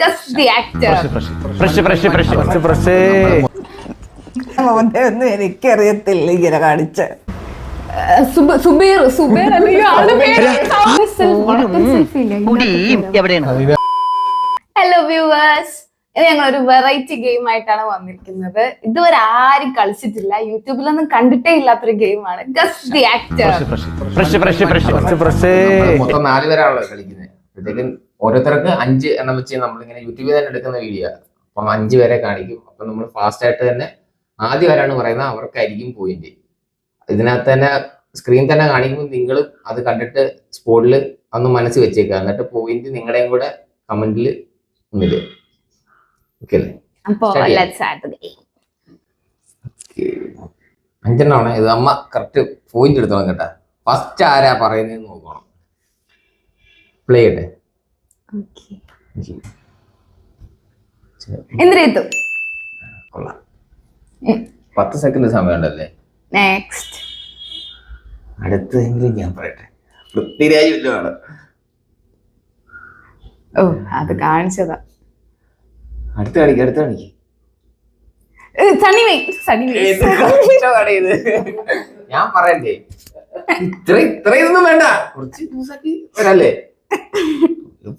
Just the actor. ഒന്നും എനിക്കറിയത്തില്ല ഇങ്ങനെ കാണിച്ച സുബേർ ഹലോ വ്യൂവേഴ്സ്, ഇത് ഞങ്ങളൊരു വെറൈറ്റി ഗെയിം ആയിട്ടാണ് വന്നിരിക്കുന്നത്. ഇതുവരെ ആരും കളിച്ചിട്ടില്ല, യൂട്യൂബിലൊന്നും കണ്ടിട്ടേ ഇല്ലാത്തൊരു ഗെയിമാണ് ജസ്റ്റ് ദി ആക്ടർ. മൊത്തം 4 പേരാണല്ലോ കളിക്കുന്നത്. അപ്പോഴത്തേക്കും ഓരോരുത്തർക്ക് 5 എണ്ണം വെച്ച് നമ്മളിങ്ങനെ യൂട്യൂബിൽ തന്നെ എടുക്കുന്ന വീഡിയോ. അപ്പം 5 പേരെ കാണിക്കും. അപ്പൊ നമ്മൾ ഫാസ്റ്റ് ആയിട്ട് തന്നെ ആദ്യം ആരാണ് പറയുന്നത് അവർക്കായിരിക്കും പോയിന്റ്. ഇതിനകത്ത് തന്നെ സ്ക്രീൻ തന്നെ കാണിക്കുമ്പോൾ നിങ്ങൾ അത് കണ്ടിട്ട് സ്പോട്ടിൽ ഒന്ന് മനസ്സിൽ വെച്ചേക്കുക. എന്നിട്ട് പോയിന്റ് നിങ്ങളുടെയും കൂടെ കമന്റിൽ ഒന്നില്. ഓക്കെ അല്ലേ? 5 എണ്ണമാണ് ഇത്. അമ്മ കറക്റ്റ് പോയിന്റ് എടുത്തോളം കേട്ടാ. ഫസ്റ്റ് ആരാ പറയുന്നത് നോക്കണം. പ്ലേ ചെയ്യട്ടെ. കൊള്ളാം. 10 സെക്കൻഡ് സമയമുണ്ടല്ലേ? നെക്സ്റ്റ് അടുത്തെങ്കിലും ഞാൻ പറയട്ടെ. പൃഥ്വിരാജ് വല്ലതാണ്. ഓ, അത് കാണിച്ചതാ. അടുത്ത കാണിക്ക്. ഞാൻ പറയണ്ടേ? ഇത്രയൊന്നും വേണ്ട, കുറച്ച് ദിവസമാക്കി വരല്ലേ.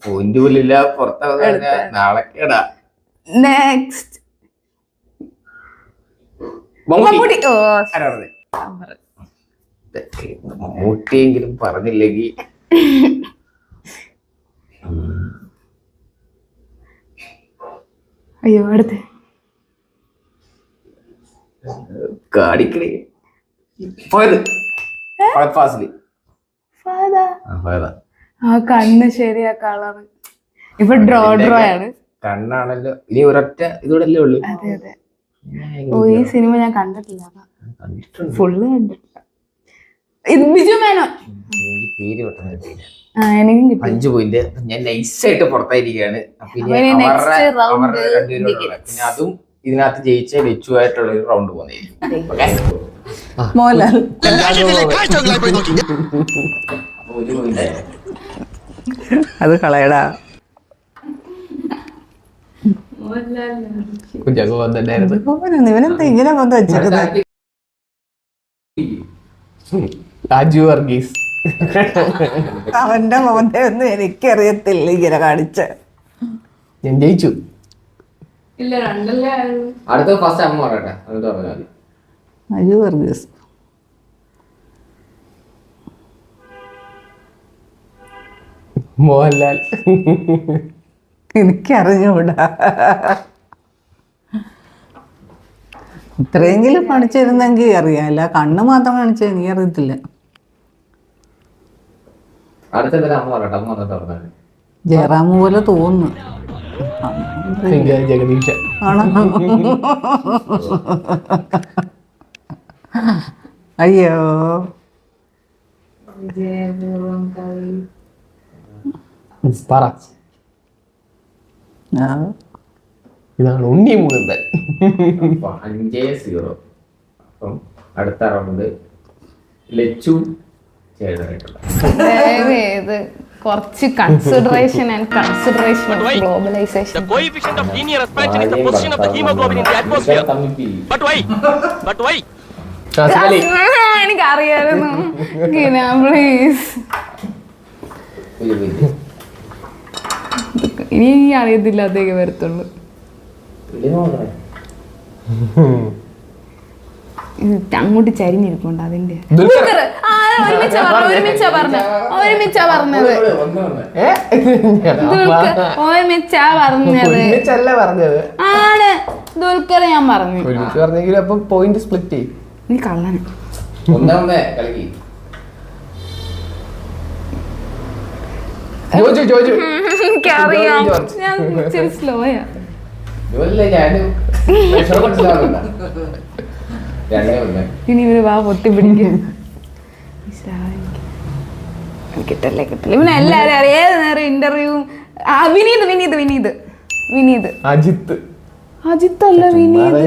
പോയിന്റ് പോലില്ല, പുറത്താ നാളെ കേടാ. നെക്സ്റ്റ് മമ്മൂട്ടിയെങ്കിലും പറഞ്ഞില്ലെങ്കിൽ അയ്യോ. അടുത്ത് കാണിക്കണേ. ആ കണ്ണ് ശരിയാ, കളറ് ഇപ്പൊ ഡ്രോ ആണ്. കണ്ണാണല്ലോ. ഇനി ഒരൊറ്റ ഇതൂടല്ലേ ഉള്ളു. അതെ അതെ. ഓ, ഈ സിനിമ ഞാൻ കണ്ടിട്ടില്ല, ഫുള്ള് കണ്ടിട്ടില്ല. ബിജു മേനോൻ. പേര് പെട്ടെന്ന് എനിക്കും കിട്ടി 5 പോയിന്റ്. ഞാൻ നൈസായിട്ട് പുറത്തായിരിക്കുകയാണ്. പിന്നെ അതും ഇതിനകത്ത് ജയിച്ച ലച്ചു ആയിട്ടുള്ള ഒരു റൗണ്ട് പോകുന്നതായിരിക്കും. മോഹൻലാൽ അത് കളയടാ. ഇവനെന്താ ഇങ്ങനെ കൊണ്ട് വെച്ചിരുന്നത്? രാജു വർഗീസ്. അവന്റെ മോന്റെ ഒന്നും എനിക്കറിയത്തില്ല ഇങ്ങനെ കാണിച്ച. ഞാൻ ജയിച്ചു. ഇല്ല, രണ്ടല്ലേ. അടുത്ത ഫസ്റ്റ് അമ്മ പറയട്ടെ, എന്നിട്ട് പറഞ്ഞാൽ മതി. അജു വർഗീസ്. മോഹൻലാൽ. എനിക്കറിഞ്ഞൂടാ. ഇത്രയെങ്കിലും കാണിച്ചിരുന്നെങ്കിൽ അറിയാല്ല. കണ്ണ് മാത്രം കാണിച്ച എനിക്ക് അറിയത്തില്ല. ജയറാം പോലെ തോന്നുന്നു. ജഗദീഷ്. അയ്യോ, ഇതാണ് ഉണ്ണി മുകുന്ദൻ. 5-0. അപ്പം അടുത്ത റൗണ്ട് ലച്ചു കുറച്ച് consideration and consideration of globalization. The coefficient of linear expansion is the position of the hemoglobin in the atmosphere. But why? എനിക്കറിയായിരുന്നു. പ്ലീസ്, ഇനി അറിയത്തില്ല, അതേക്ക് വരത്തുള്ളൂ. അങ്ങോട്ട് ചരിഞ്ഞിരിപ്പുണ്ട് അതിന്റെ. ഒരുമിച്ചാ പറഞ്ഞത് ആണ് ദുൽഖർ. ഞാൻ പറഞ്ഞു പോയിന്റ് സ്പ്ലിറ്റ് ചെയ്യും. നീ കള്ളന്. എനിക്കറിയാം, ഞാൻ ഇച്ചിരി സ്ലോയാ. ഇനി ഇവര് വാ പൊത്തി പിടിക്കും. കിട്ടല്ലേ. ഇവനെ എല്ലാരും അറിയാം. ഏത് നേരം ഇന്റർവ്യൂ. വിനീത്. അജിത്ത് അല്ല, വിനീത്.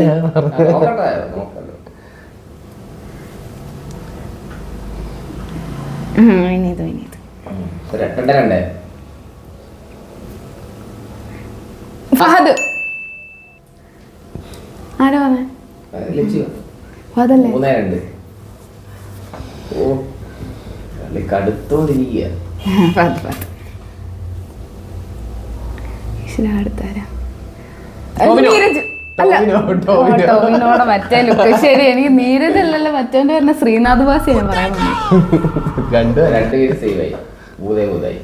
ഫഹദ്. ആരാ വന്നേ? ഫഹദല്ലേ? 3-2. ഓ കളി കടുത്തോണ്ടിരിക്കുക. ഫഹദ് ഫഹദ്. അടുത്താരാ? നീരജ്. അല്ല ടോവിനോടെ മറ്റേ ലുക്ക്. ശരി, എനിക്ക് നീരജ് അല്ലല്ലോ മറ്റേന്റെ പറഞ്ഞ ശ്രീനാഥ് ബാസി ഞാൻ പറയാൻ രണ്ടുപേരും സേവ് ആയി. ഊതായി.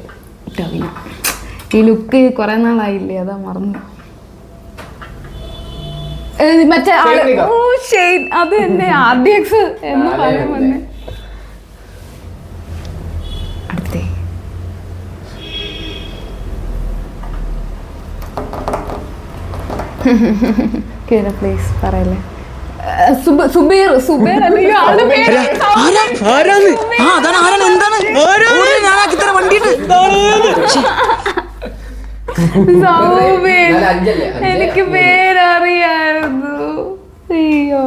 ടോവിനോ. ഈ ലുക്ക് കുറെ നാളായില്ലേ, അതാ മറന്നു. മറ്റേ ആള് ഷെയ്ൻ, അത് തന്നെ RDX എന്ന് പറയാൻ വന്നേ. അടുത്തേ പ്ലീസ് പറയല്ലേ. സുബൈർ അല്ലെങ്കിൽ ആളുടെ പേര് എനിക്ക് പേരറിയായിരുന്നു. അയ്യോ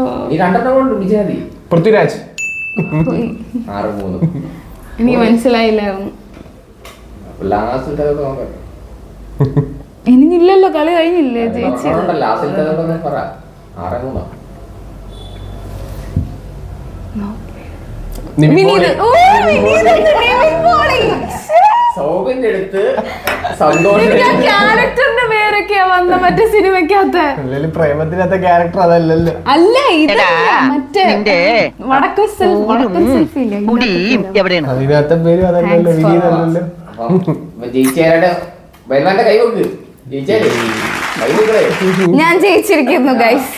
പൃഥ്വിരാജ്. 6-3. എനിക്ക് മനസ്സിലായില്ലായിരുന്നു. എനിക്കില്ലല്ലോ, കളി കഴിഞ്ഞില്ലേ? ജയിച്ചു. ക്യാരക്ടറിന്റെ പേരൊക്കെയാ വന്ന മറ്റേ സിനിമക്കകത്ത്. പ്രേമത്തിനകത്തെ ക്യാരക്ടർ അതല്ലല്ലോ. അല്ല, ഇത് മറ്റേ വടക്കൻ സെൽഫില്ലേ, അതിനകത്തെ പേര് അതല്ലല്ലോ, വിനീതല്ലല്ലോ. ഞാൻ ജയിച്ചിരിക്കുന്നു ഗൈസ്.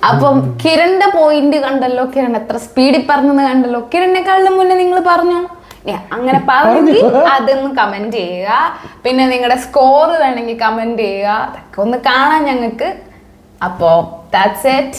അപ്പം കിരണിന്റെ പോയിന്റ് കണ്ടല്ലോ, കിരൺ എത്ര സ്പീഡിൽ പറഞ്ഞെന്ന് കണ്ടല്ലോ. കിരണിനെക്കാളും മുന്നേ നിങ്ങൾ പറഞ്ഞു. അങ്ങനെ പറഞ്ഞെങ്കിൽ അതൊന്ന് കമന്റ് ചെയ്യുക. പിന്നെ നിങ്ങളുടെ സ്കോർ വേണമെങ്കിൽ കമന്റ് ചെയ്യുക. അതൊക്കെ ഒന്ന് കാണാൻ ഞങ്ങൾക്ക്. അപ്പോ ദാറ്റ്സ് ഇറ്റ്.